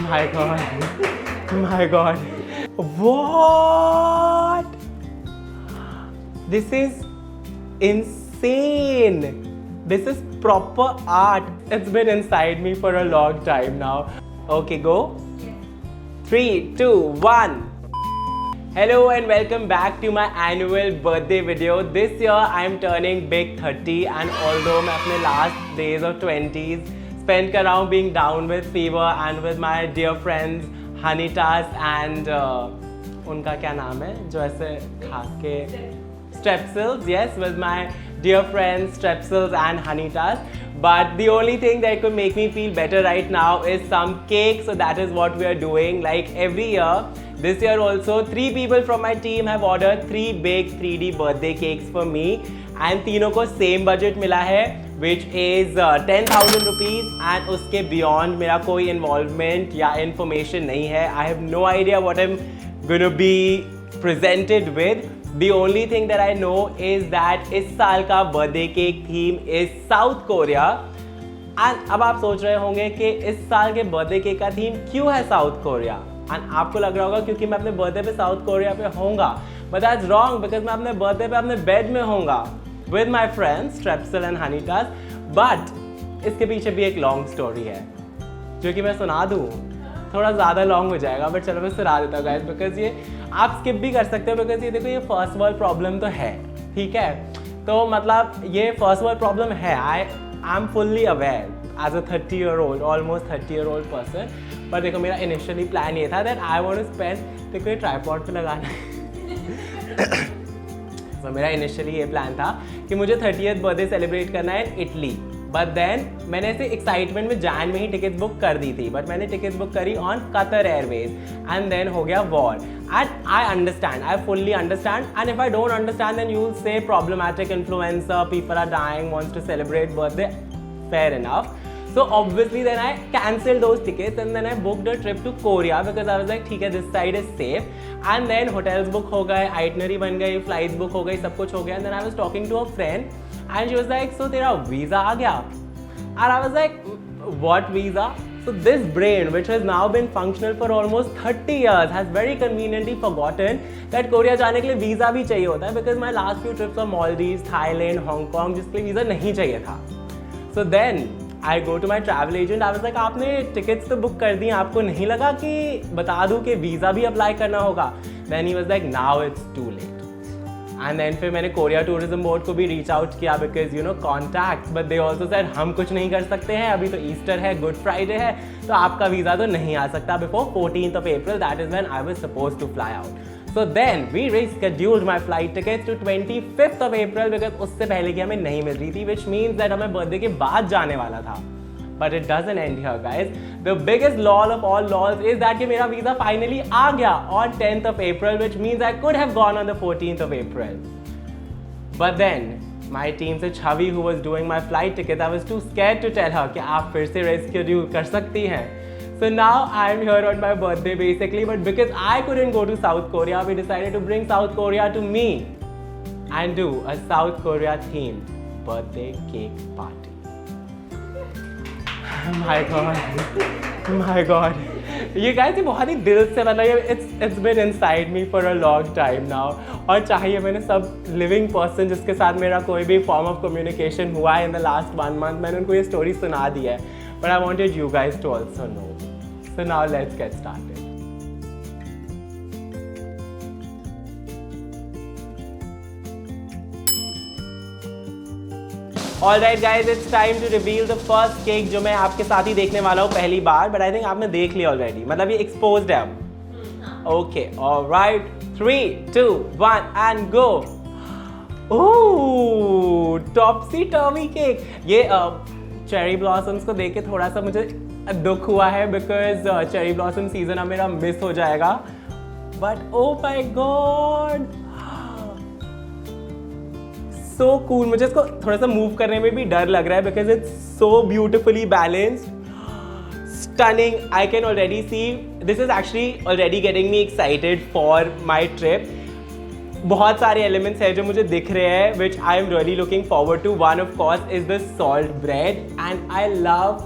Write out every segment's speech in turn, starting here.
My God. My God. What? This is insane. This is proper art. It's been inside me for a long time now. Okay, go. 3, 2, 1. Hello and welcome back to my annual birthday video. This year I am turning big 30 and although मैं अपने last days of 20s spent कर रहा हूँ being down with fever and with my dear friends Hanitas and उनका क्या नाम है जो ऐसे खा के Strepsils, yes, with my dear friends Strepsils and Hanitas. But the only thing that could make me feel better right now is some cake. So that is what we are doing. Like every year, this year also, 3 people from my team have ordered 3 big 3D birthday cakes for me. And तीनों को same budget मिला है, which is 10,000 rupees. And उसके beyond मेरा कोई involvement या information नहीं है. I have no idea what I'm gonna be presented with. The only thing that I know is that इस साल का birthday cake theme is South Korea. And अब आप सोच रहे होंगे कि इस साल के बर्थडे केक का थीम क्यों है साउथ कोरिया? And आपको लग रहा होगा क्योंकि मैं अपने बर्थडे पे साउथ कोरिया पे होऊंगा. But that's wrong because मैं अपने बर्थडे पे अपने बेड में होऊंगा with my friends Strepsil and Hanitas. But इसके पीछे भी एक लॉन्ग स्टोरी है जो कि मैं सुना दूँ. थोड़ा ज़्यादा लॉन्ग हो जाएगा बट चलो मैं सुना देता हूँ गाइस बिकॉज ये आप स्किप भी कर सकते हो बिकॉज ये देखो ये फर्स्ट वर्ल्ड प्रॉब्लम तो है, ठीक है. तो मतलब ये फर्स्ट वर्ल्ड प्रॉब्लम है. I am fully aware as a 30-year-old almost 30-year-old person. पर देखो मेरा इनिशियली प्लान ये था that I want to spend, देखो ये ट्राइपॉड पे लगाना है. तो मेरा इनिशियली ये प्लान था कि मुझे 30th बर्थडे सेलिब्रेट करना है इन इटली. बट देन मैंने ऐसे एक्साइटमेंट में जैन में ही टिकट बुक कर दी थी. बट मैंने टिकट बुक करी on Qatar Airways and then हो गया war. And I understand, I fully understand. And if I don't understand then you will say problematic influencer, people are dying, wants to celebrate birthday. Fair enough. So obviously then I cancelled those tickets and then I booked a trip to Korea because I was like ठीक है this side is safe. And then hotels book हो गए, itinerary बन गई, flights book हो गई, सब कुछ हो गया. And then I was talking to a friend and she was like so तेरा visa आ गया? And I was like what visa? So this brain which has now been functional for almost 30 years has very conveniently forgotten that Korea जाने के लिए visa भी चाहिए होता है because my last few trips were Maldives, Thailand, Hong Kong जिसके लिए visa नहीं चाहिए था. So then I go to my travel agent. I was like आपने टिकट्स तो बुक कर दी, आपको नहीं लगा कि बता दूँ कि वीज़ा भी अप्लाई करना होगा? Then he was like now it's too late. And then फिर मैंने कोरिया टूरिज्म बोर्ड को भी रीच आउट किया because you know contacts, but they also said हम कुछ नहीं कर सकते हैं, अभी तो ईस्टर है, गुड फ्राइडे है, तो आपका वीज़ा तो नहीं आ सकता before 14th of April. That is when I was supposed to fly out. So then we rescheduled my flight tickets to 25th of April because उससे पहले की हमें नहीं मिल रही थी, which means that हमें बर्थडे के बाद जाने वाला था. But it doesn't end here, guys. The biggest lol of all lols is that कि मेरा वीज़ा finally आ गया on 10th of April, which means I could have gone on the 14th of April. But then my team से छवि who was doing my flight tickets, I was too scared to tell her कि आप फिर से reschedule कर सकती हैं. So now I'm here on my birthday basically, but because I couldn't go to South Korea, we decided to bring South Korea to me and do a South Korea themed birthday cake party. My God, my God. ये guys ये बहुत ही दिल से मतलब it's been inside me for a long time now. और चाहिए मैंने सब living person जिसके साथ मेरा कोई भी form of communication हुआ है in the last 1 month, मैंने उनको ये story सुना दी है. But I wanted you guys to also know. So now let's get started. Alright guys, it's time to reveal the first cake जो मैं आपके साथ ही देखने वाला हूँ पहली बार. But I think आपने देख लिया already. मतलब ये exposed है अब. Okay, alright. 3, 2, 1 and go. Ooh, topsy turvy cake. ये cherry blossoms को देख के थोड़ा सा मुझे दुख हुआ है बिकॉज चेरी ब्लॉसम सीजन अब मेरा मिस हो जाएगा. But oh my God so cool. मुझे इसको थोड़ा सा मूव करने में भी डर लग रहा है because it's so beautifully balanced, stunning. I can already see this is actually already getting me excited for my trip. बहुत सारे एलिमेंट्स हैं जो मुझे दिख रहे हैं which I am really looking forward to. One of course is the salt bread and I love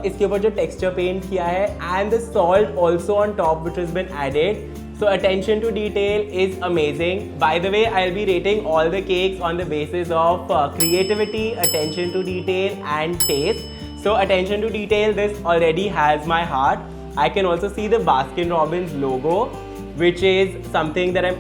इसके ऊपर जो टेक्सचर पेंट किया है and the salt also on top which is been added. So attention to detail is amazing. By the way, I'll be rating all the cakes on the basis of creativity, attention to detail and taste. So attention to detail, this already has my heart. I can also see the Baskin Robbins logo, which is something that I'm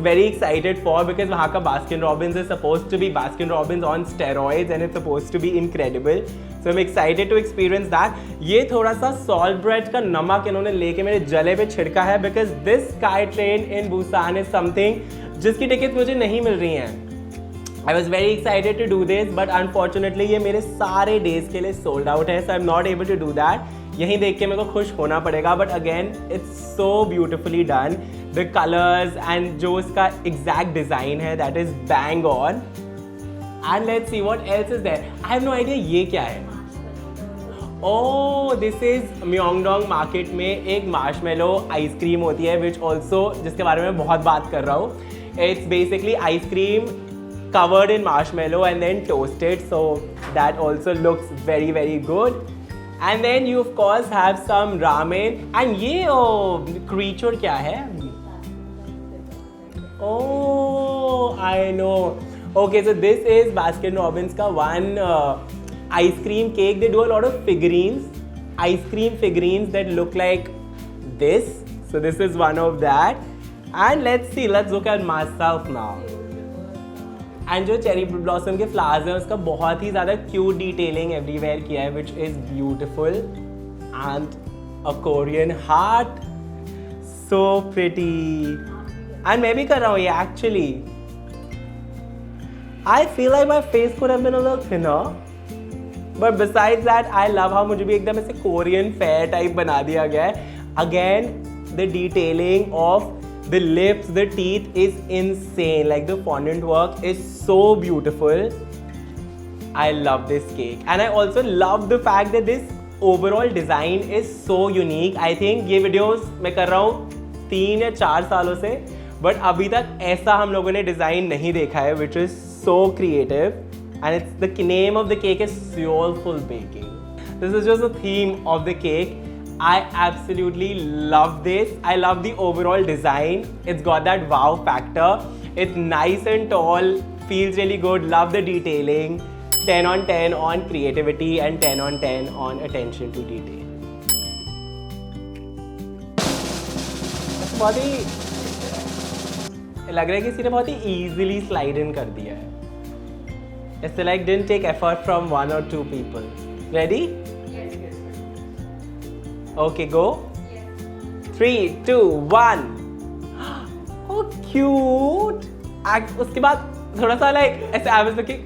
very excited for because वहाँ का Baskin Robbins is supposed to be Baskin Robbins on steroids and it's supposed to be incredible. So I'm excited to experience that. ये थोड़ा सा salt bread का नमक इन्होंने लेके मेरे जले पे छिड़का है because this Sky Train in Busan is something जिसकी टिकट मुझे नहीं मिल रही हैं. I was very excited to do this but unfortunately ये मेरे सारे days के लिए sold out है, so I'm not able to do that. यहीं देख के मेरे को खुश होना पड़ेगा but again it's so beautifully done. The colors and जो इसका exact design है that is bang on. And let's see what else is there. I have no idea ये क्या है. Oh, this is Myeongdong market में एक marshmallow ice cream होती है which also जिसके बारे में बहुत बात कर रहा हूँ. It's basically ice cream covered in marshmallow and then toasted, so that also looks very very good. And then you of course have some ramen and ये creature क्या है? Oh, I know. Okay, so this is Baskin Robbins का one ice cream cake. They do a lot of figurines, ice cream figurines that look like this. So this is one of that. And let's see, let's look at myself now. And जो cherry blossom के flowers हैं उसका बहुत ही ज़्यादा cute detailing everywhere किया है which is beautiful and a Korean heart, so pretty. And मैं भी कर रहा हूँ ये actually. I feel like my face could have been a little thinner. But besides that, I love how मुझे भी एकदम ऐसे Korean fair type बना दिया गया है. Again, the detailing of the lips, the teeth is insane. Like the fondant work is so beautiful. I love this cake. And I also love the fact that this overall design is so unique. I think ये videos मैं कर रहा हूँ 3 या 4 सालों से. But अभी तक ऐसा हम लोगों ने design नहीं देखा है, which is so creative. And it's the name of the cake is Soulful Baking. This is just the theme of the cake. I absolutely love this. I love the overall design. It's got that wow factor. It's nice and tall, feels really good. Love the detailing. 10 on 10 on creativity and 10 on 10 on attention to detail. बहुत ही लग रहा है कि किसी ने बहुत ही easily slide in कर दिया है. It's like didn't take effort from 1 or 2 people. Ready? Yes. Okay, go. Yes. 3, 2, 1. Oh, cute. उसके बाद थोड़ा सा like ऐसे I was looking.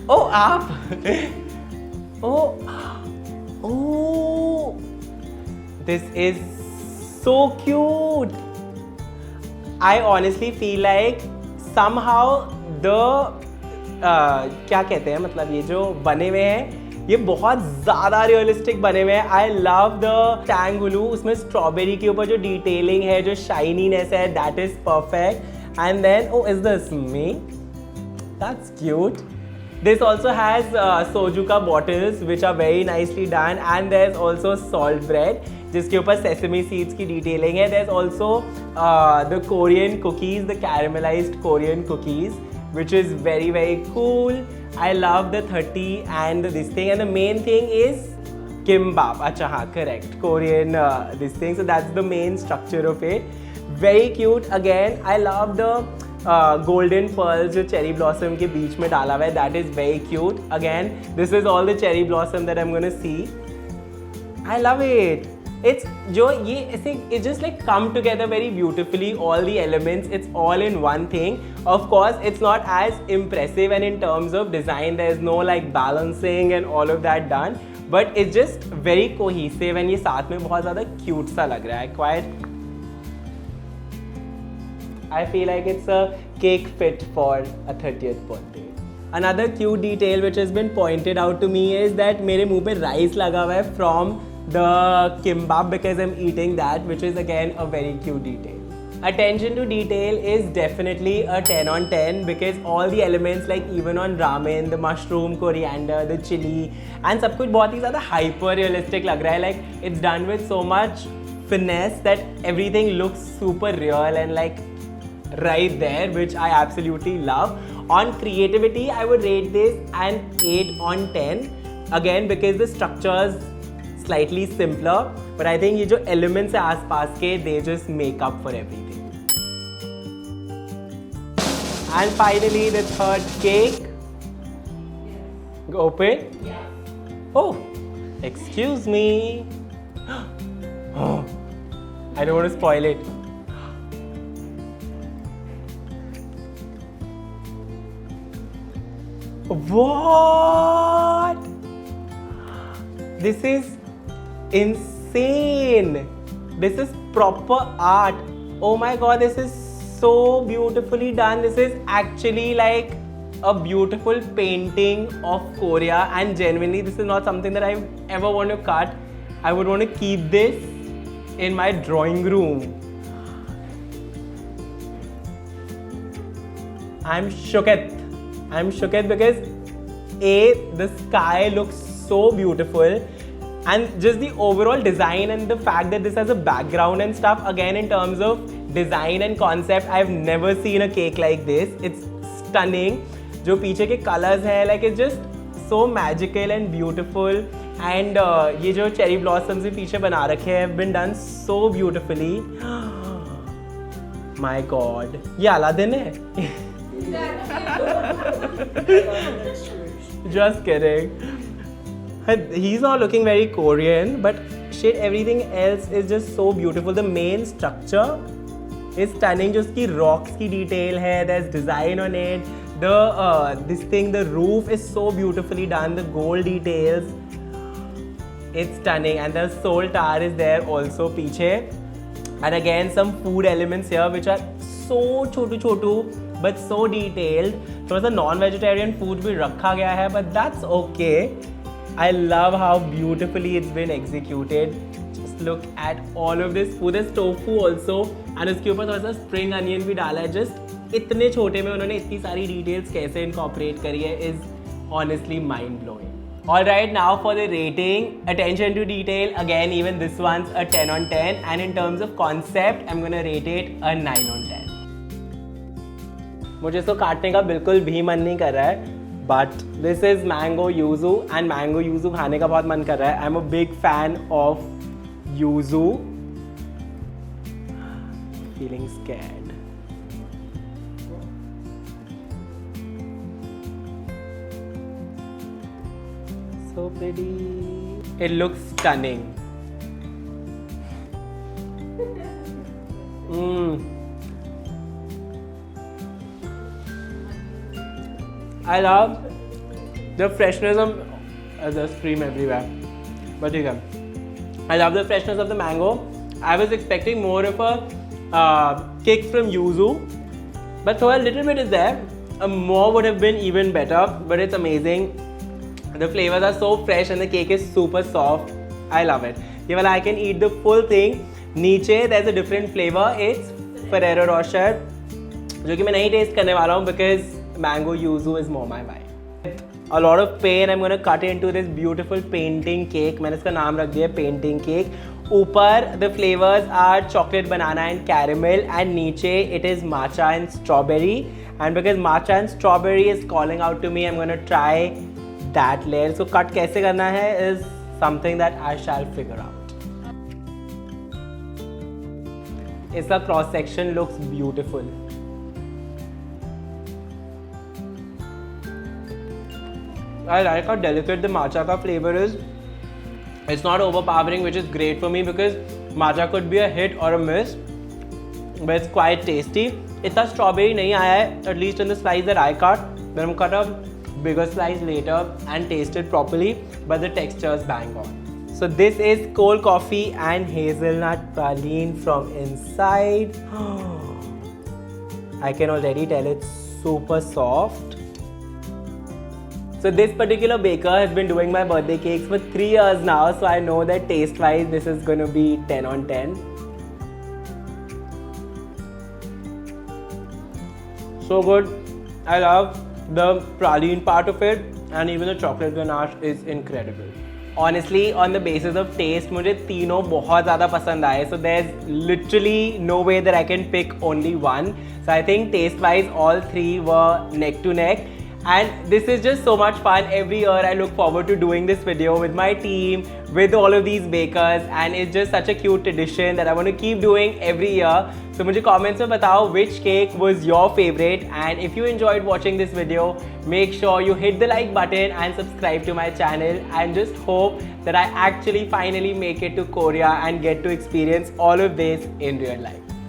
Oh, आप. Oh. This is so cute. I honestly feel like somehow the क्या कहते हैं मतलब ये जो बने हुए हैं ये बहुत ज़्यादा रियलिस्टिक बने हुए हैं. I love the tanghulu. उसमें स्ट्रॉबेरी के ऊपर जो डिटेलिंग है, जो शाइनीनेस है, that is perfect. And then oh is this me, that's cute. This also has सोजुका bottles which are very nicely done. And there is also salt bread जिसके ऊपर सेसमी सीड्स की डिटेलिंग है. There is also the Korean cookies, the caramelized Korean cookies, which is very very cool. I love the 30 and this thing, and the main thing is kimbap. Acha haan, correct, Korean this thing. So that's the main structure of it. Very cute. Again, I love the golden pearls जो cherry blossom के बीच में डाला हुआ है. That is very cute. Again, this is all the cherry blossom that I'm gonna see. I love it. It's जो ये ऐसे it just like come together very beautifully, all the elements, it's all in one thing. Of course it's not as impressive and in terms of design there's no like balancing and all of that done, but it's just very cohesive and ये साथ में बहुत ज़्यादा cute सा लग रहा है. Quite, I feel like it's a cake fit for a 30th birthday. Another cute detail which has been pointed out to me is that मेरे मुंह पे rice लगा हुआ है from the kimbap because I'm eating that, which is again a very cute detail. Attention to detail is definitely a 10 on 10 because all the elements like even on ramen, the mushroom, coriander, the chili and सब कुछ बहुत ही ज़्यादा hyper realistic लग रहा है. Like it's done with so much finesse that everything looks super real and like right there, which I absolutely love. On creativity, I would rate this an 8 on 10 again because the structures slightly simpler, but I think ये जो elements है आसपास के they just make up for everything. And finally the third cake. Open? Yeah. Oh, excuse me. Oh, I don't want to spoil it. What? This is insane. This is proper art. Oh my god, this is so beautifully done. This is actually like a beautiful painting of Korea, and genuinely this is not something that I ever want to cut. I would want to keep this in my drawing room. I'm shooketh because the sky looks so beautiful, and just the overall design and the fact that this has a background and stuff, again in terms of design and concept, I've never seen a cake like this. It's stunning. जो पीछे के colors है, like it's just so magical and beautiful, and ये जो cherry blossoms भी पीछे बना रखे हैं have been done so beautifully. My God, ये अलादीन है. Just kidding. He's not looking very Korean, but shit, everything else is just so beautiful. The main structure is stunning. Just the rocks की detail है. There's design on it. The roof is so beautifully done. The gold details, it's stunning, and the Seoul Tower is there also पीछे. And again some food elements here which are so Chhotu but so detailed. थोड़ा सा non-vegetarian food भी रखा गया है, but that's okay. I love how beautifully it's been executed. Just look at all of this food. There's tofu also, and उसके ऊपर थोड़ा सा spring onion भी डाला है. Just इतने छोटे में उन्होंने इतनी सारी details कैसे incorporate करी है is honestly mind blowing. Alright, now for the rating. Attention to detail, again even this one's a 10 on 10, and in terms of concept I'm gonna rate it a 9 on 10. मुझे इसको काटने का बिल्कुल भी मन नहीं कर रहा है, but this is mango yuzu, and mango yuzu खाने का बहुत मन कर रहा है. I'm a big fan of yuzu. Feeling scared. So pretty. It looks stunning. I love the freshness of there's cream everywhere, but okay. I love the freshness of the mango. I was expecting more of a kick from yuzu, but though a little bit is there, more would have been even better. But it's amazing. The flavors are so fresh and the cake is super soft. I love it. Even I can eat the full thing. नीचे there's a different flavor. It's Ferrero Rocher, जो कि मैं नहीं taste करने वाला हूँ because mango yuzu is more my vibe. A lot of pain, I'm going to cut into this beautiful painting cake. मैंने इसका नाम रख दिया painting cake. ऊपर the flavors are chocolate, banana and caramel, and नीचे it is matcha and strawberry. And because matcha and strawberry is calling out to me, I'm going to try that layer. So cut कैसे करना है is something that I shall figure out. इसका cross section looks beautiful. I like how delicate the matcha ka flavor is. It's not overpowering, which is great for me because matcha could be a hit or a miss, but it's quite tasty. Itna strawberry nahi aaya hai, at least in the slice that I cut. Then I'm cut a bigger slice later and taste it properly, but the texture is bang on. So this is cold coffee and hazelnut praline from inside. I can already tell it's super soft. So this particular baker has been doing my birthday cakes for 3 years now, so I know that taste-wise this is going to be 10 on 10. So good. I love the praline part of it, and even the chocolate ganache is incredible. Honestly, on the basis of taste, मुझे तीनों बहुत ज़्यादा पसंद आए. So there's literally no way that I can pick only one. So I think taste-wise, all three were neck to neck. And this is just so much fun. Every year I look forward to doing this video with my team, with all of these bakers, and it's just such a cute tradition that I want to keep doing every year. So मुझे comments में बताओ which cake was your favorite, and if you enjoyed watching this video, make sure you hit the like button and subscribe to my channel, and just hope that I actually finally make it to Korea and get to experience all of this in real life.